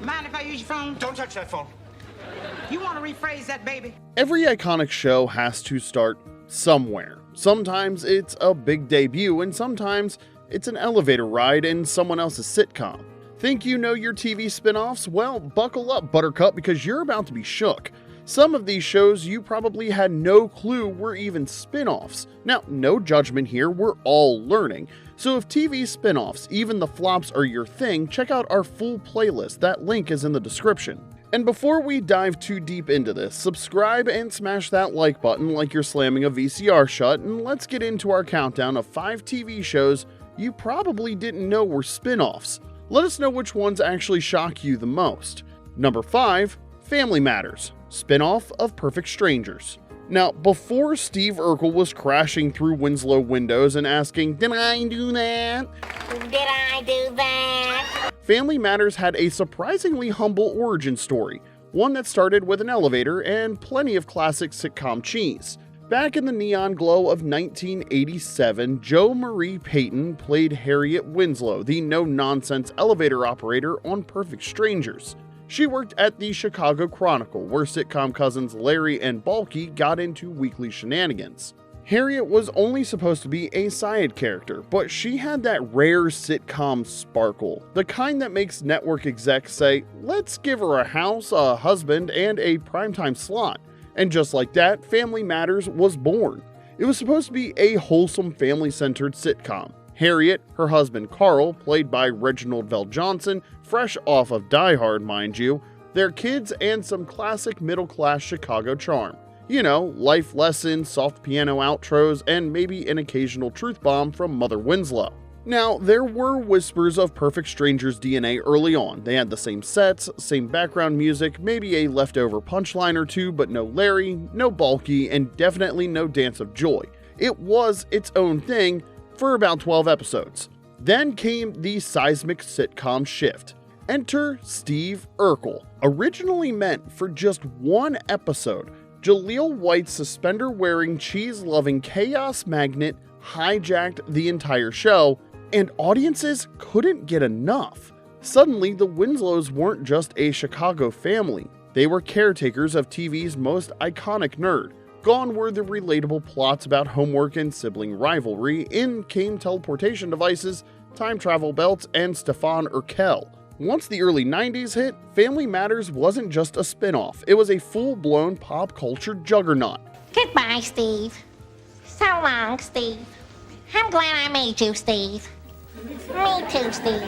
Mind if I use your phone? Don't touch that phone. You want to rephrase that, baby? Every iconic show has to start somewhere. Sometimes it's a big debut, and sometimes it's an elevator ride in someone else's sitcom. Think you know your TV spin-offs? Well, buckle up, Buttercup, because you're about to be shook. Some of these shows you probably had no clue were even spin-offs. Now, no judgment here, we're all learning. So if TV spin-offs, even the flops, are your thing, check out our full playlist. That link is in the description. And before we dive too deep into this, subscribe and smash that like button like you're slamming a VCR shut, and let's get into our countdown of 5 TV shows you probably didn't know were spin-offs. Let us know which ones actually shock you the most. Number 5, Family Matters, spin-off of Perfect Strangers. Now, before Steve Urkel was crashing through Winslow windows and asking, "Did I do that? Did I do that?" Family Matters had a surprisingly humble origin story, one that started with an elevator and plenty of classic sitcom cheese. Back in the neon glow of 1987, Jo Marie Payton played Harriet Winslow, the no-nonsense elevator operator on Perfect Strangers. She worked at the Chicago Chronicle, where sitcom cousins Larry and Balky got into weekly shenanigans. Harriet was only supposed to be a side character, but she had that rare sitcom sparkle, the kind that makes network execs say, "Let's give her a house, a husband, and a primetime slot." And just like that, Family Matters was born. It was supposed to be a wholesome, family-centered sitcom. Harriet, her husband Carl, played by Reginald VelJohnson, fresh off of Die Hard, mind you, their kids, and some classic middle-class Chicago charm. You know, life lessons, soft piano outros, and maybe an occasional truth bomb from Mother Winslow. Now, there were whispers of Perfect Strangers DNA early on. They had the same sets, same background music, maybe a leftover punchline or two, but no Larry, no Balky, and definitely no Dance of Joy. It was its own thing for about 12 episodes. Then came the seismic sitcom shift. Enter Steve Urkel. Originally meant for just one episode, Jaleel White's suspender-wearing, cheese-loving chaos magnet hijacked the entire show, and audiences couldn't get enough. Suddenly, the Winslows weren't just a Chicago family. They were caretakers of TV's most iconic nerd. Gone were the relatable plots about homework and sibling rivalry. In came teleportation devices, time travel belts, and Stefan Urkel. Once the early 90s hit, Family Matters wasn't just a spin-off. It was a full-blown pop culture juggernaut. Goodbye, Steve. So long, Steve. I'm glad I made you, Steve. Me too, Steve.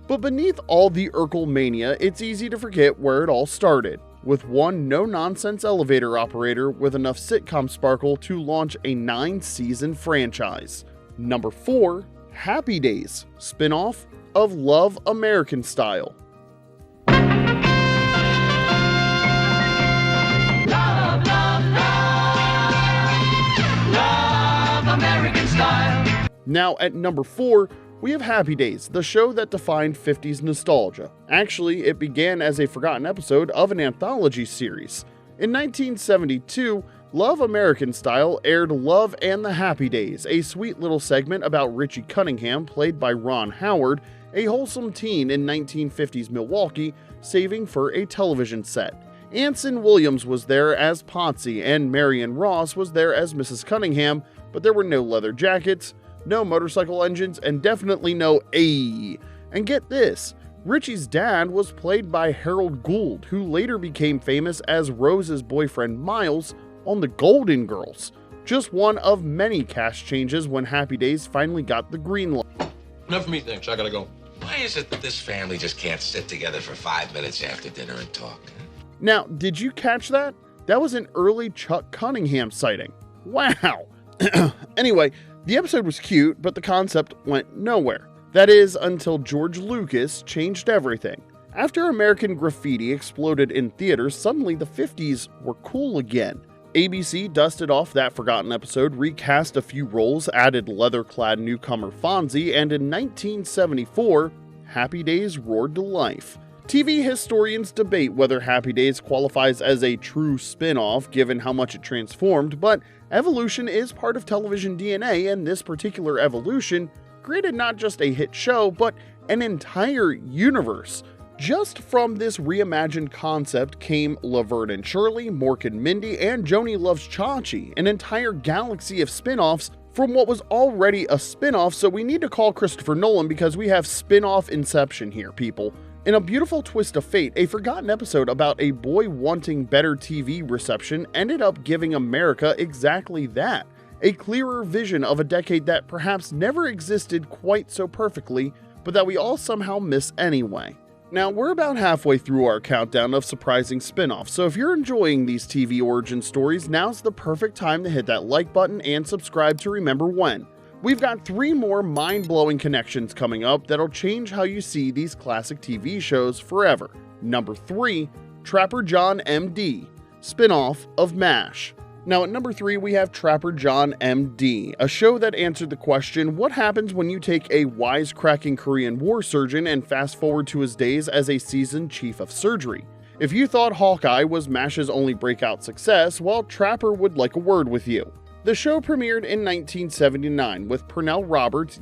But beneath all the Urkel mania, it's easy to forget where it all started, with one no-nonsense elevator operator with enough sitcom sparkle to launch a 9-season franchise. Number 4, Happy Days, spin-off of Love American Style. Love, love, love, love American Style. Now at number 4, we have Happy Days, the show that defined 50s nostalgia. Actually, it began as a forgotten episode of an anthology series. In 1972, Love American Style aired Love and the Happy Days, a sweet little segment about Richie Cunningham, played by Ron Howard, a wholesome teen in 1950s Milwaukee, saving for a television set. Anson Williams was there as Potsy, and Marion Ross was there as Mrs. Cunningham, but there were no leather jackets, no motorcycle engines, and definitely no A. And get this, Richie's dad was played by Harold Gould, who later became famous as Rose's boyfriend Miles on The Golden Girls. Just one of many cast changes when Happy Days finally got the green light. Enough of me, thanks. I gotta go. Why is it that this family just can't sit together for 5 minutes after dinner and talk? Now, did you catch that? That was an early Chuck Cunningham sighting. Wow. Anyway, the episode was cute, but the concept went nowhere. That is, until George Lucas changed everything. After American Graffiti exploded in theaters, suddenly the 50s were cool again. ABC dusted off that forgotten episode, recast a few roles, added leather-clad newcomer Fonzie, and in 1974, Happy Days roared to life. TV historians debate whether Happy Days qualifies as a true spin-off given how much it transformed, but evolution is part of television DNA, and this particular evolution created not just a hit show, but an entire universe. Just from this reimagined concept came Laverne and Shirley, Mork and Mindy, and Joni Loves Chachi, an entire galaxy of spin-offs from what was already a spin-off, so we need to call Christopher Nolan because we have spin-off inception here, people. In a beautiful twist of fate, a forgotten episode about a boy wanting better TV reception ended up giving America exactly that. A clearer vision of a decade that perhaps never existed quite so perfectly, but that we all somehow miss anyway. Now, we're about halfway through our countdown of surprising spin-offs, so if you're enjoying these TV origin stories, now's the perfect time to hit that like button and subscribe to remember when. We've got 3 more mind-blowing connections coming up that'll change how you see these classic TV shows forever. Number 3, Trapper John MD, spin-off of MASH. Now at number 3 we have Trapper John MD, a show that answered the question, what happens when you take a wisecracking Korean war surgeon and fast forward to his days as a seasoned chief of surgery? If you thought Hawkeye was MASH's only breakout success, well, Trapper would like a word with you. The show premiered in 1979 with Pernell Roberts,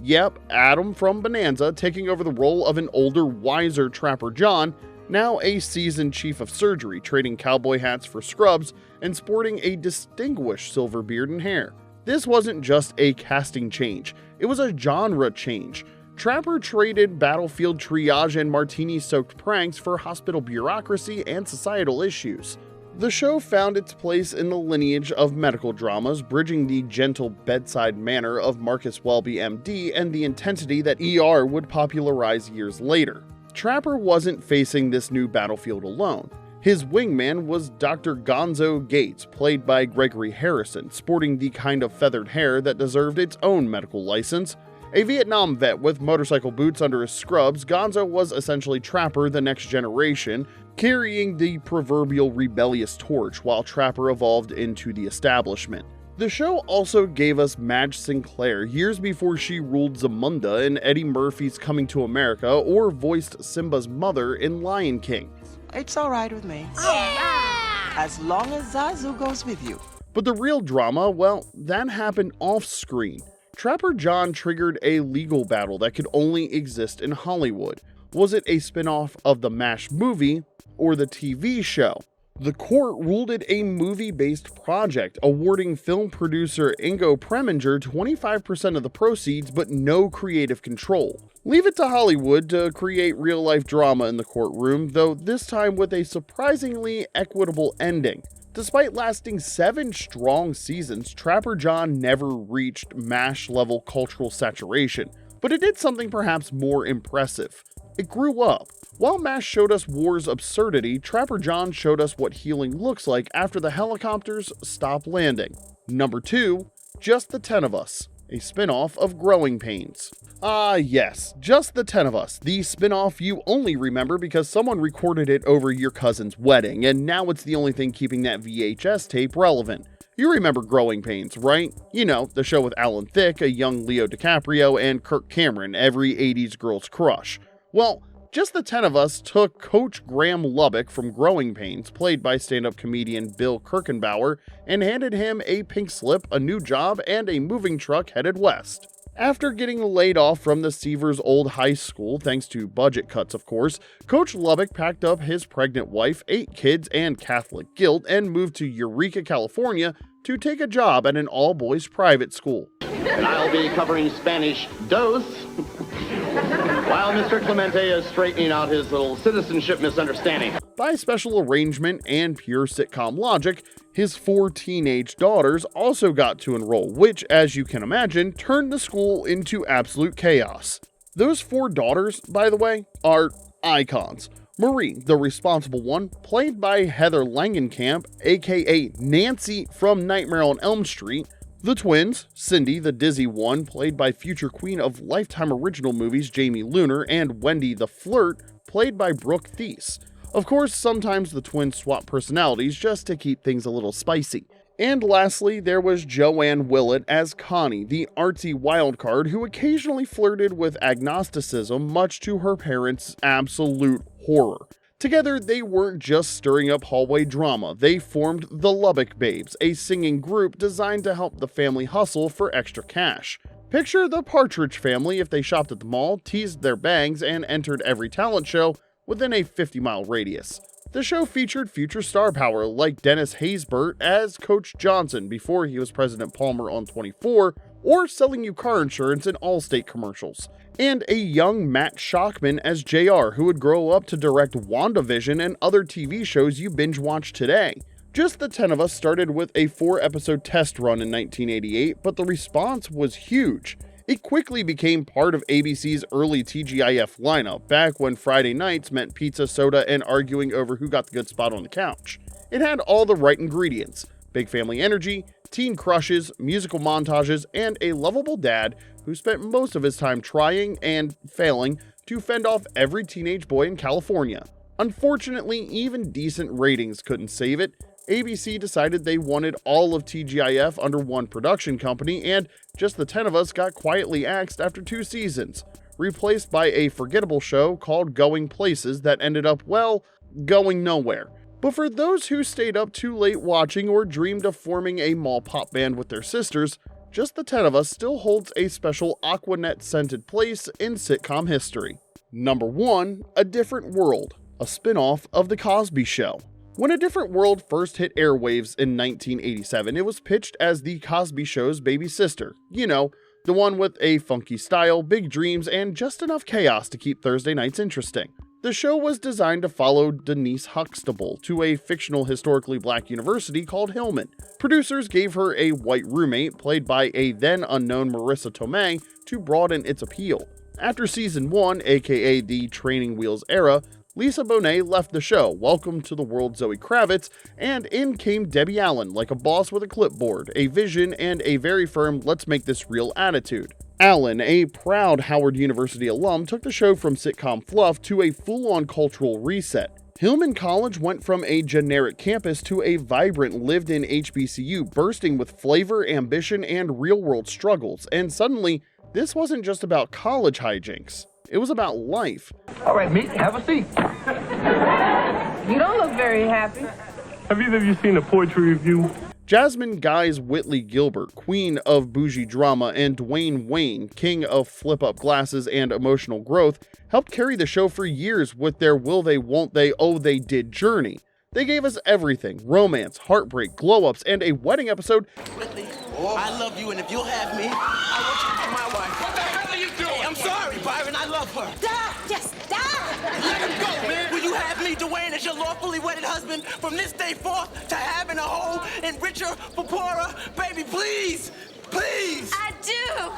Adam from Bonanza, taking over the role of an older, wiser Trapper John, now a seasoned chief of surgery, trading cowboy hats for scrubs and sporting a distinguished silver beard and hair. This wasn't just a casting change, it was a genre change. Trapper traded battlefield triage and martini-soaked pranks for hospital bureaucracy and societal issues. The show found its place in the lineage of medical dramas, bridging the gentle bedside manner of Marcus Welby MD and the intensity that ER would popularize years later. Trapper wasn't facing this new battlefield alone. His wingman was Dr. Gonzo Gates, played by Gregory Harrison, sporting the kind of feathered hair that deserved its own medical license. A Vietnam vet with motorcycle boots under his scrubs, Gonzo was essentially Trapper the next generation, carrying the proverbial rebellious torch while Trapper evolved into the establishment. The show also gave us Madge Sinclair years before she ruled Zamunda in Eddie Murphy's Coming to America or voiced Simba's mother in Lion King. It's all right with me. As long as Zazu goes with you. But the real drama, well, that happened off-screen. Trapper John triggered a legal battle that could only exist in Hollywood. Was it a spin-off of the MASH movie or the TV show? The court ruled it a movie-based project, awarding film producer Ingo Preminger 25% of the proceeds but no creative control. Leave it to Hollywood to create real-life drama in the courtroom, though this time with a surprisingly equitable ending. Despite lasting 7 strong seasons, Trapper John never reached MASH-level cultural saturation, but it did something perhaps more impressive. It grew up. While MASH showed us war's absurdity, Trapper John showed us what healing looks like after the helicopters stop landing. Number 2, Just the 10 of Us, a spin-off of Growing Pains. Ah yes, Just the 10 of Us, the spin-off you only remember because someone recorded it over your cousin's wedding, and now it's the only thing keeping that VHS tape relevant. You remember Growing Pains, right? You know, the show with Alan Thicke, a young Leo DiCaprio, and Kirk Cameron, every 80s girl's crush. Well, Just the 10 of Us took Coach Graham Lubbock from Growing Pains, played by stand-up comedian Bill Kirchenbauer, and handed him a pink slip, a new job, and a moving truck headed west. After getting laid off from the Seavers Old High School, thanks to budget cuts of course, Coach Lubbock packed up his pregnant wife, 8 kids, and Catholic guilt and moved to Eureka, California to take a job at an all-boys private school. And I'll be covering Spanish dos while Mr. Clemente is straightening out his little citizenship misunderstanding. By special arrangement and pure sitcom logic, his 4 teenage daughters also got to enroll, which, as you can imagine, turned the school into absolute chaos. Those 4 daughters, by the way, are icons. Marie, the responsible one, played by Heather Langenkamp, aka Nancy from Nightmare on Elm Street. The twins, Cindy, the dizzy one, played by future queen of Lifetime original movies Jamie Luner, and Wendy the flirt, played by Brooke Thies. Of course, sometimes the twins swap personalities just to keep things a little spicy. And lastly, there was Joanne Willett as Connie, the artsy wildcard who occasionally flirted with agnosticism, much to her parents' absolute horror. Together, they weren't just stirring up hallway drama, they formed the Lubbock Babes, a singing group designed to help the family hustle for extra cash. Picture the Partridge Family if they shopped at the mall, teased their bangs, and entered every talent show within a 50-mile radius. The show featured future star power like Dennis Haysbert as Coach Johnson before he was President Palmer on 24, or selling you car insurance in Allstate commercials, and a young Max Shockman as JR, who would grow up to direct WandaVision and other TV shows you binge watch today. Just the 10 of Us started with a 4-episode test run in 1988, but the response was huge. It quickly became part of ABC's early TGIF lineup, back when Friday nights meant pizza, soda, and arguing over who got the good spot on the couch. It had all the right ingredients: big family energy, teen crushes, musical montages, and a lovable dad who spent most of his time trying and failing to fend off every teenage boy in California. Unfortunately, even decent ratings couldn't save it. ABC decided they wanted all of TGIF under one production company, and Just the 10 of Us got quietly axed after 2 seasons, replaced by a forgettable show called Going Places that ended up, well, going nowhere. But for those who stayed up too late watching or dreamed of forming a mall pop band with their sisters, Just the 10 of Us still holds a special Aquanet-scented place in sitcom history. Number 1, A Different World, a spin-off of The Cosby Show. When A Different World first hit airwaves in 1987, it was pitched as The Cosby Show's baby sister. You know, the one with a funky style, big dreams, and just enough chaos to keep Thursday nights interesting. The show was designed to follow Denise Huxtable to a fictional historically black university called Hillman. Producers gave her a white roommate, played by a then unknown Marissa Tomei, to broaden its appeal. After season 1, aka the Training Wheels era, Lisa Bonet left the show, welcomed to the world Zoe Kravitz, and in came Debbie Allen like a boss with a clipboard, a vision, and a very firm "let's make this real" attitude. Allen, a proud Howard University alum, took the show from sitcom fluff to a full-on cultural reset. Hillman College went from a generic campus to a vibrant, lived-in HBCU bursting with flavor, ambition, and real-world struggles, and suddenly, this wasn't just about college hijinks. It was about life. All right, meet. Have a seat. You don't look very happy. Have either of you seen a poetry review? Jasmine Guy's Whitley Gilbert, queen of bougie drama, and Dwayne Wayne, king of flip-up glasses and emotional growth, helped carry the show for years with their will they, won't they, oh they did journey. They gave us everything: romance, heartbreak, glow-ups, and a wedding episode. Whitley, I love you, and if you'll have me, I want you to be my wife. What the hell are you doing? Hey, I'm sorry, Byron, I love her. Stop! Just stop! Let him go, man. Will you have me, Dwayne, as your lawfully wedded husband from this day forth to having a whole and richer for poorer? Baby, please, please. I do!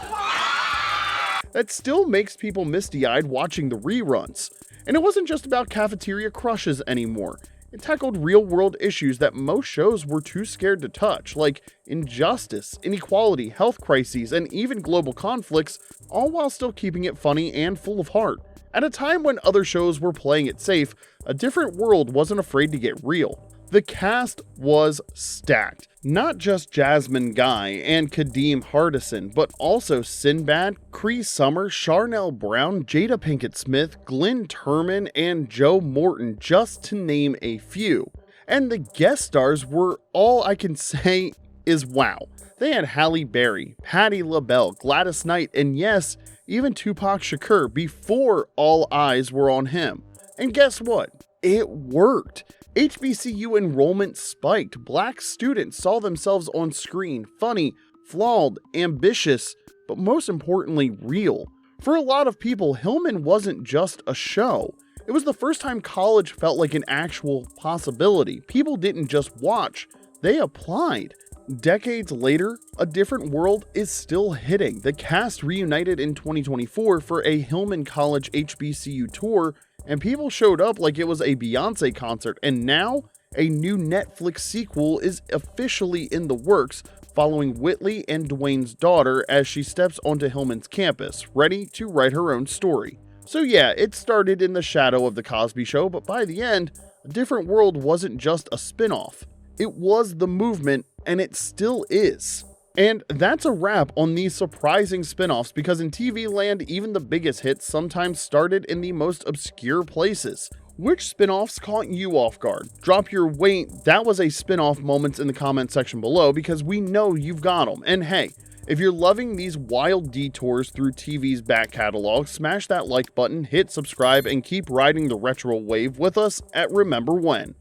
That still makes people misty-eyed watching the reruns. And it wasn't just about cafeteria crushes anymore. It tackled real-world issues that most shows were too scared to touch, like injustice, inequality, health crises, and even global conflicts, all while still keeping it funny and full of heart. At a time when other shows were playing it safe, A Different World wasn't afraid to get real. The cast was stacked. Not just Jasmine Guy and Kadeem Hardison, but also Sinbad, Cree Summer, Charnel Brown, Jada Pinkett Smith, Glenn Turman, and Joe Morton, just to name a few. And the guest stars were, all I can say is wow. They had Halle Berry, Patti LaBelle, Gladys Knight, and yes, even Tupac Shakur before all eyes were on him. And guess what? It worked. HBCU enrollment spiked. Black students saw themselves on screen, funny, flawed, ambitious, but most importantly, real. For a lot of people, Hillman wasn't just a show. It was the first time college felt like an actual possibility. People didn't just watch, they applied. Decades later, A Different World is still hitting. The cast reunited in 2024 for a Hillman College HBCU tour, and people showed up like it was a Beyonce concert, and now a new Netflix sequel is officially in the works, following Whitley and Dwayne's daughter as she steps onto Hillman's campus, ready to write her own story. So yeah, it started in the shadow of The Cosby Show, but by the end, A Different World wasn't just a spin-off. It was the movement, and it still is. And that's a wrap on these surprising spin-offs, because in TV land, even the biggest hits sometimes started in the most obscure places. Which spin-offs caught you off guard? Drop your "wait, that was a spin-off" moments in the comment section below, because we know you've got them. And hey, If you're loving these wild detours through TV's back catalog, smash that like button, hit subscribe, and keep riding the retro wave with us at Remember When.